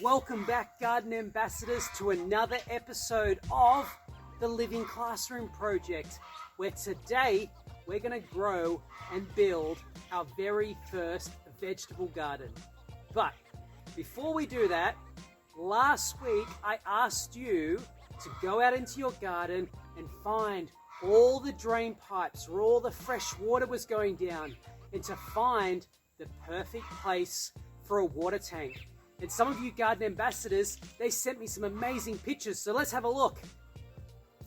Welcome back, Garden Ambassadors, to another episode of the Living Classroom Project, where today we're going to grow and build our very first vegetable garden. But before we do that, last week I asked you to go out into your garden and find all the drain pipes where all the fresh water was going down, and to find the perfect place for a water tank. And some of you garden ambassadors, they sent me some amazing pictures, so let's have a look.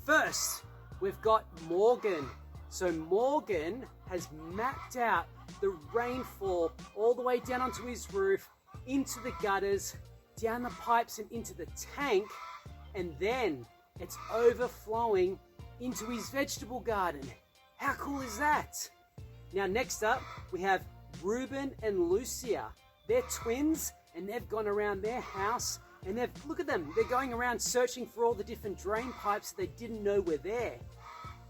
First, we've got Morgan. So Morgan has mapped out the rainfall all the way down onto his roof, into the gutters, down the pipes and into the tank, and then it's overflowing into his vegetable garden. How cool is that? Now next up, we have Ruben and Lucia. They're twins, and they've gone around their house and look at them, they're going around searching for all the different drain pipes that they didn't know were there.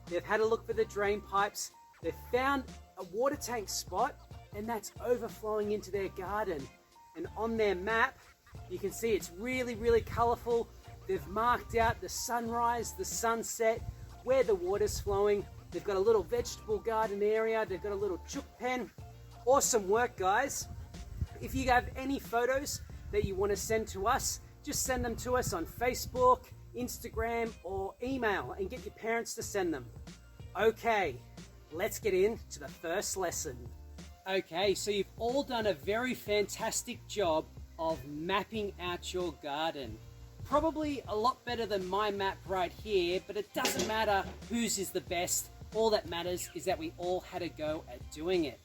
They've had a look for the drain pipes, they've found a water tank spot, and that's overflowing into their garden. And on their map, you can see it's really, really colorful. They've marked out the sunrise, the sunset, where the water's flowing. They've got a little vegetable garden area, they've got a little chook pen. Awesome work, guys. If you have any photos that you want to send to us, just send them to us on Facebook, Instagram, or email and get your parents to send them. Okay, let's get into the first lesson. Okay, so you've all done a very fantastic job of mapping out your garden. Probably a lot better than my map right here, but it doesn't matter whose is the best. All that matters is that we all had a go at doing it.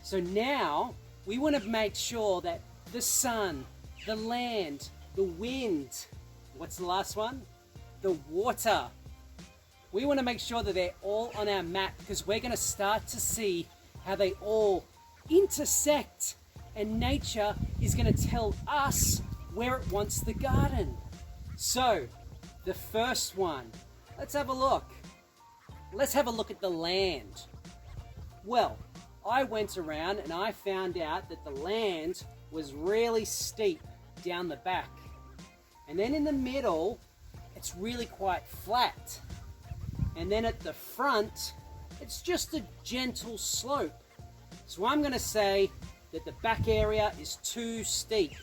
So now, we want to make sure that the sun, the land, the wind, what's the last one? The water. We want to make sure that they're all on our map, because we're going to start to see how they all intersect, and nature is going to tell us where it wants the garden. So, the first one, let's have a look. Let's have a look at the land. Well, I went around and I found out that the land was really steep down the back. And then in the middle, it's really quite flat. And then at the front, it's just a gentle slope. So I'm going to say that the back area is too steep.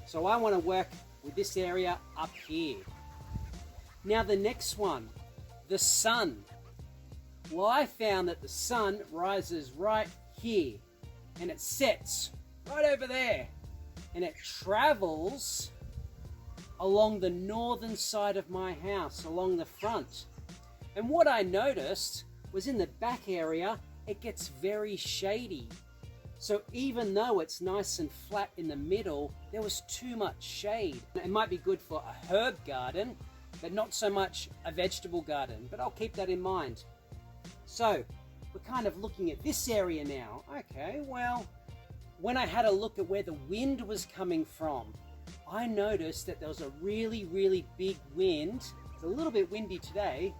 So I want to work with this area up here. Now the next one, the sun. Well, I found that the sun rises right here, and it sets right over there, and it travels along the northern side of my house, along the front. And what I noticed was in the back area, it gets very shady. So even though it's nice and flat in the middle, there was too much shade. It might be good for a herb garden, but not so much a vegetable garden, but I'll keep that in mind. So we're kind of looking at this area now. Okay, well, when I had a look at where the wind was coming from, I noticed that there was a really, really big wind. It's a little bit windy today,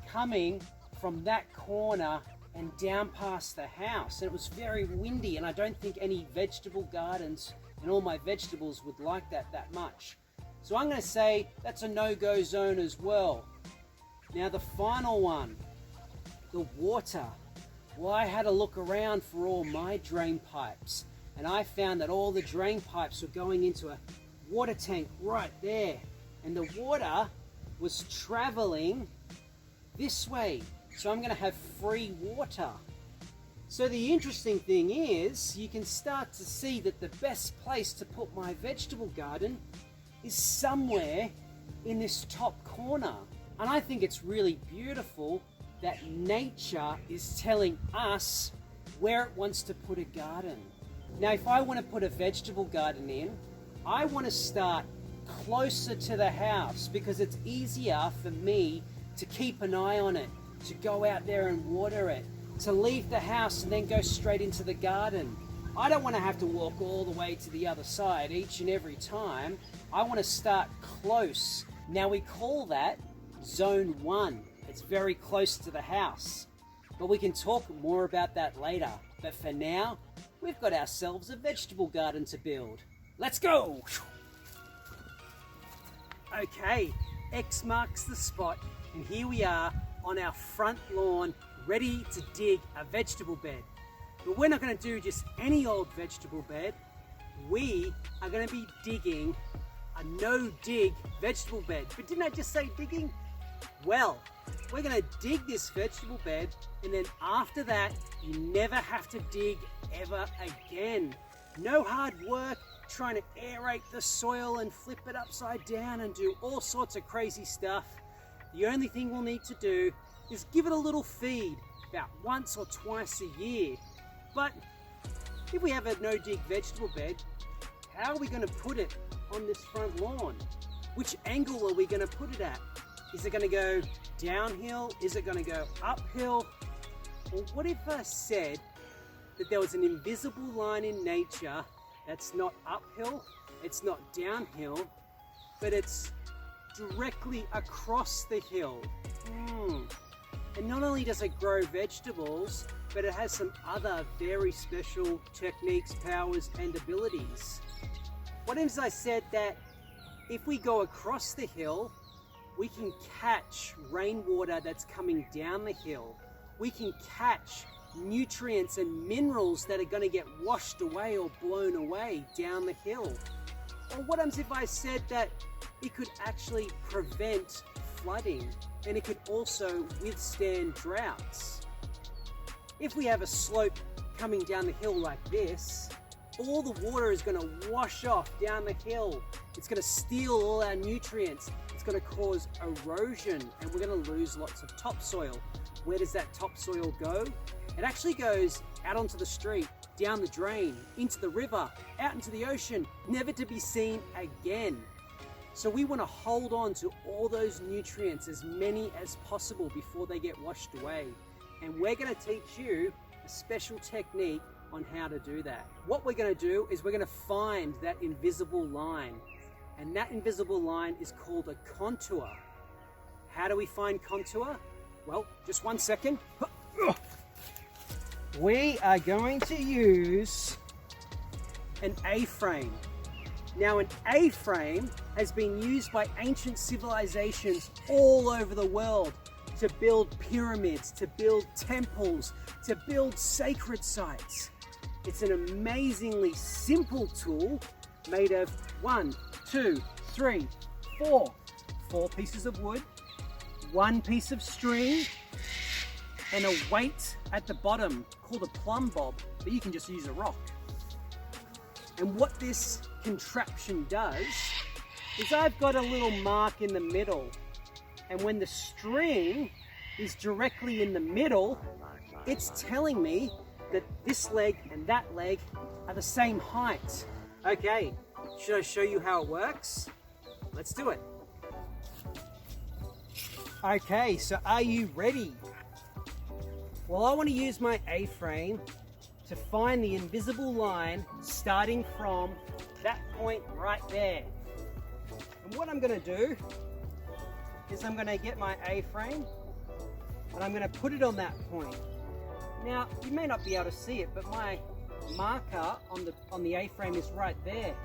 coming from that corner and down past the house. And it was very windy, and I don't think any vegetable gardens and all my vegetables would like that much. So I'm going to say that's a no-go zone as well. Now the final one, the water. Well, I had a look around for all my drain pipes, and I found that all the drain pipes were going into a water tank right there, and the water was traveling this way. So I'm going to have free water. So the interesting thing is, you can start to see that the best place to put my vegetable garden is somewhere in this top corner. And I think it's really beautiful that nature is telling us where it wants to put a garden. Now, if I want to put a vegetable garden in, I want to start closer to the house, because it's easier for me to keep an eye on it, to go out there and water it, to leave the house and then go straight into the garden. I don't want to have to walk all the way to the other side each and every time. I want to start close. Now we call that Zone 1. It's very close to the house. But we can talk more about that later. But for now, we've got ourselves a vegetable garden to build. Let's go! Okay, X marks the spot, and here we are on our front lawn, ready to dig a vegetable bed. But we're not going to do just any old vegetable bed. We are going to be digging a no-dig vegetable bed. But didn't I just say digging? Well, we're going to dig this vegetable bed, and then after that, you never have to dig ever again. No hard work trying to aerate the soil and flip it upside down and do all sorts of crazy stuff. The only thing we'll need to do is give it a little feed about once or twice a year. But if we have a no-dig vegetable bed, how are we going to put it on this front lawn? Which angle are we going to put it at? Is it going to go downhill? Is it going to go uphill? Or what if I said that there was an invisible line in nature that's not uphill, it's not downhill, but it's directly across the hill? And not only does it grow vegetables, but it has some other very special techniques, powers, and abilities. What if I said that if we go across the hill, we can catch rainwater that's coming down the hill. We can catch nutrients and minerals that are going to get washed away or blown away down the hill. Or what if I said that it could actually prevent flooding, and it could also withstand droughts? If we have a slope coming down the hill like this, all the water is going to wash off down the hill. It's going to steal all our nutrients. It's going to cause erosion, and we're going to lose lots of topsoil. Where does that topsoil go? It actually goes out onto the street, down the drain, into the river, out into the ocean, never to be seen again. So we want to hold on to all those nutrients, as many as possible, before they get washed away. And we're going to teach you a special technique on how to do that. What we're going to do is we're going to find that invisible line. And that invisible line is called a contour. How do we find contour? Well, just one second. We are going to use an A-frame. Now, an A-frame has been used by ancient civilizations all over the world to build pyramids, to build temples, to build sacred sites. It's an amazingly simple tool made of 1, 2, 3, 4 pieces of wood, 1 piece of string, and a weight at the bottom called a plumb bob, but you can just use a rock. And what this contraption does is I've got a little mark in the middle, and when the string is directly in the middle, it's telling me that this leg and that leg are the same height. Okay, should I show you how it works? Let's do it. Okay, so are you ready? Well, I want to use my A-frame to find the invisible line starting from that point right there. And what I'm going to do is I'm going to get my A-frame and I'm going to put it on that point. Now, you may not be able to see it, but my marker on the A-frame is right there,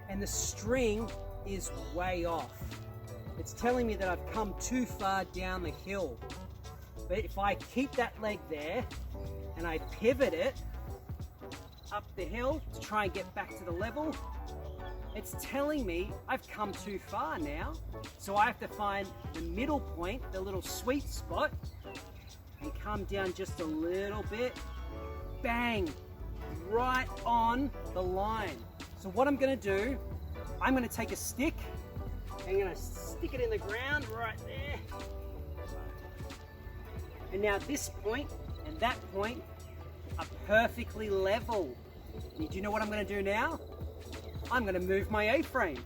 and the string is way off. It's telling me that I've come too far down the hill. But if I keep that leg there and I pivot it up the hill to try and get back to the level, it's telling me I've come too far now. So I have to find the middle point, the little sweet spot, and come down just a little bit. Bang! Right on the line. So what I'm going to do, I'm going to take a stick and I'm going to stick it in the ground right there. And now this point and that point are perfectly level. And do you know what I'm going to do now? I'm going to move my A-frame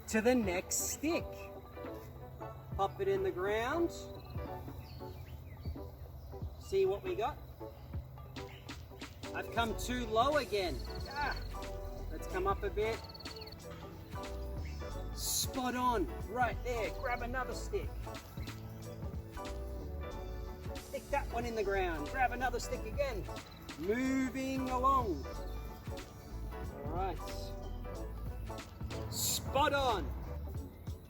to the next stick. Pop it in the ground. See what we got? I've come too low again. Let's come up a bit. Spot on, right there. Grab another stick. Stick that one in the ground. Grab another stick again. Moving along. All right. Spot on.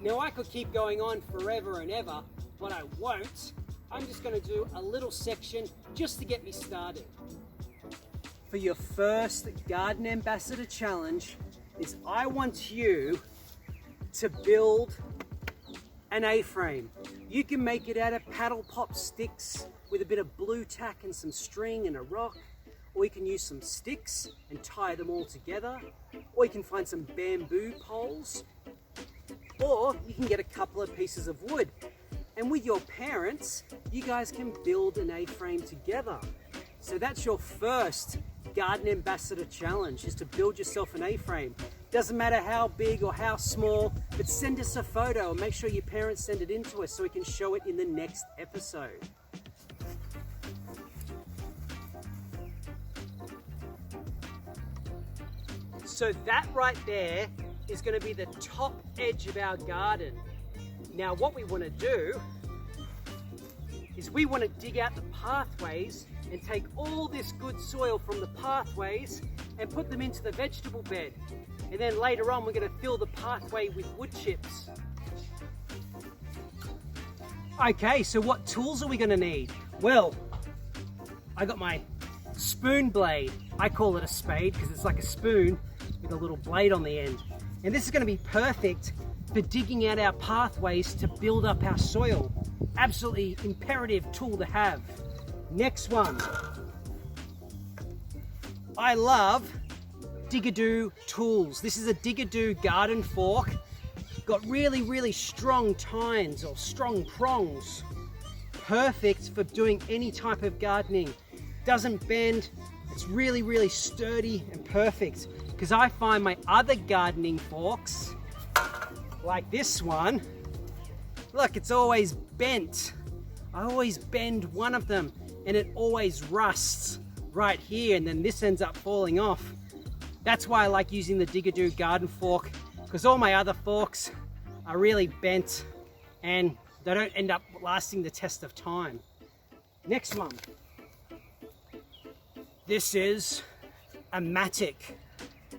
Now I could keep going on forever and ever, but I won't. I'm just going to do a little section just to get me started. For your first Garden Ambassador Challenge is I want you to build an A-frame. You can make it out of paddle pop sticks with a bit of blue tack and some string and a rock, or you can use some sticks and tie them all together, or you can find some bamboo poles, or you can get a couple of pieces of wood. And with your parents, you guys can build an A-frame together. So that's your first Garden Ambassador Challenge, is to build yourself an A-frame. Doesn't matter how big or how small, but send us a photo and make sure your parents send it in to us so we can show it in the next episode. So that right there is going to be the top edge of our garden. Now what we want to do is we want to dig out the pathways and take all this good soil from the pathways and put them into the vegetable bed. And then later on we're going to fill the pathway with wood chips. Okay, so what tools are we going to need? Well, I got my spoon blade. I call it a spade because it's like a spoon with a little blade on the end. And this is going to be perfect for digging out our pathways to build up our soil. Absolutely imperative tool to have. Next one. I love Digadoo tools. This is a Digadoo garden fork. Got really strong tines or strong prongs. Perfect for doing any type of gardening. Doesn't bend. It's really sturdy and perfect. Because I find my other gardening forks, like this one, look, it's always bent. I always bend one of them and it always rusts right here, and then this ends up falling off. That's why I like using the Digadoo garden fork, because all my other forks are really bent and they don't end up lasting the test of time. Next one. This is a mattock.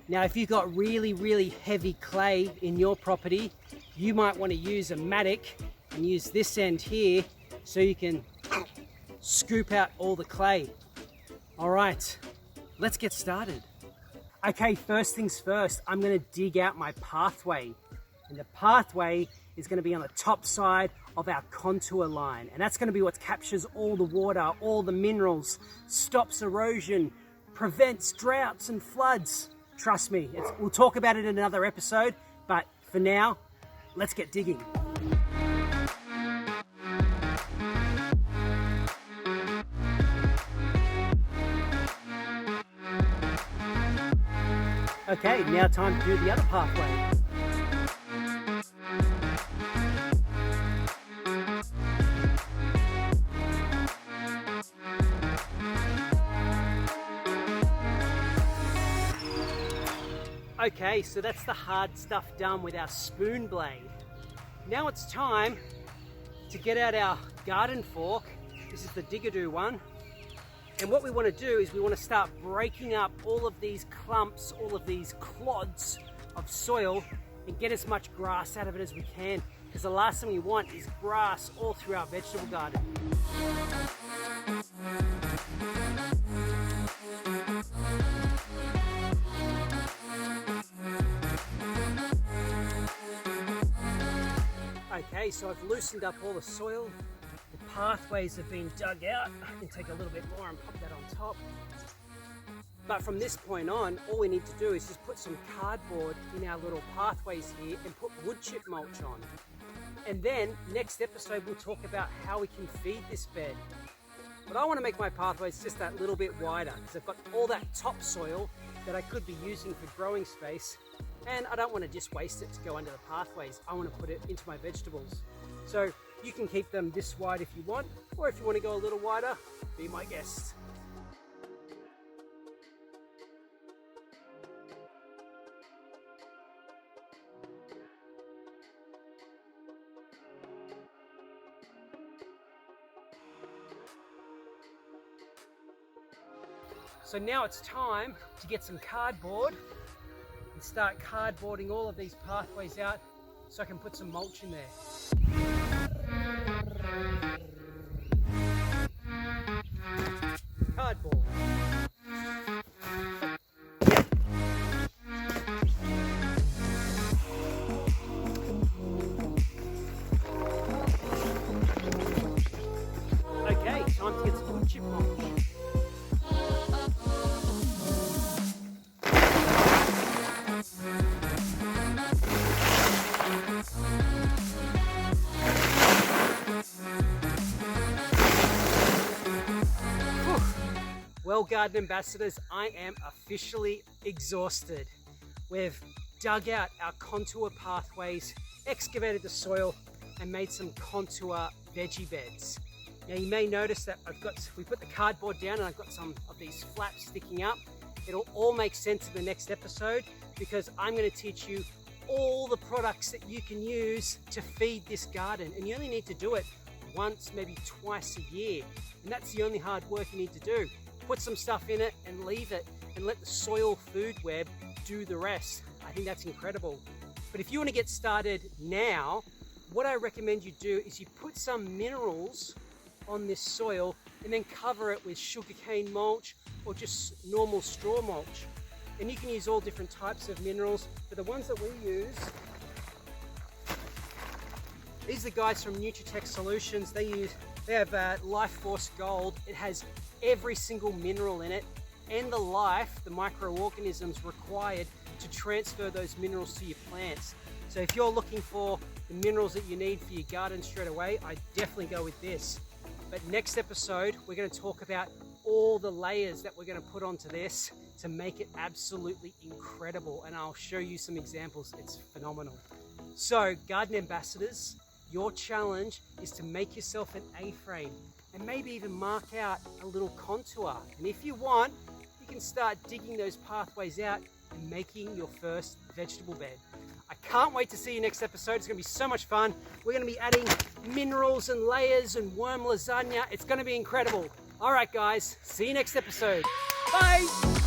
Now if you've got really heavy clay in your property, you might want to use a mattock and use this end here so you can scoop out all the clay. All right, let's get started. Okay, first things first, I'm going to dig out my pathway. And the pathway is going to be on the top side of our contour line. And that's going to be what captures all the water, all the minerals, stops erosion, prevents droughts and floods. Trust me, we'll talk about it in another episode, but for now, let's get digging. Okay, now time to do the other pathway. Okay, so that's the hard stuff done with our spoon blade. Now it's time to get out our garden fork. This is the Digadoo one. And what we want to do is we want to start breaking up all of these clumps, all of these clods of soil, and get as much grass out of it as we can. Because the last thing we want is grass all through our vegetable garden. Okay, so I've loosened up all the soil. The pathways have been dug out. I can take a little bit more and pop that on top. But from this point on, all we need to do is just put some cardboard in our little pathways here and put wood chip mulch on. And then next episode, we'll talk about how we can feed this bed. But I want to make my pathways just that little bit wider because I've got all that topsoil that I could be using for growing space. And I don't want to just waste it to go under the pathways. I want to put it into my vegetables. So you can keep them this wide if you want, or if you want to go a little wider, be my guest. So now it's time to get some cardboard and start cardboarding all of these pathways out so I can put some mulch in there. Cardboard. Okay, time to get some wood chip mulch. Well, garden ambassadors, I am officially exhausted. We've dug out our contour pathways, excavated the soil, and made some contour veggie beds. Now you may notice that we put the cardboard down and I've got some of these flaps sticking up. It'll all make sense in the next episode because I'm going to teach you all the products that you can use to feed this garden, and you only need to do it once, maybe twice a year, and that's the only hard work you need to do. Put some stuff in it and leave it and let the soil food web do the rest. I think that's incredible. But if you want to get started now, what I recommend you do is you put some minerals on this soil and then cover it with sugarcane mulch or just normal straw mulch. And you can use all different types of minerals, but the ones that we use, these are the guys from Nutritech Solutions. They have Life Force Gold. It has every single mineral in it and the microorganisms required to transfer those minerals to your plants. So if you're looking for the minerals that you need for your garden straight away, I definitely go with this. But next episode, we're going to talk about all the layers that we're going to put onto this to make it absolutely incredible. And I'll show you some examples. It's phenomenal. So garden ambassadors, your challenge is to make yourself an A-frame and maybe even mark out a little contour. And if you want, you can start digging those pathways out and making your first vegetable bed. I can't wait to see you next episode. It's going to be so much fun. We're going to be adding minerals and layers and worm lasagna. It's going to be incredible. All right, guys. See you next episode. Bye.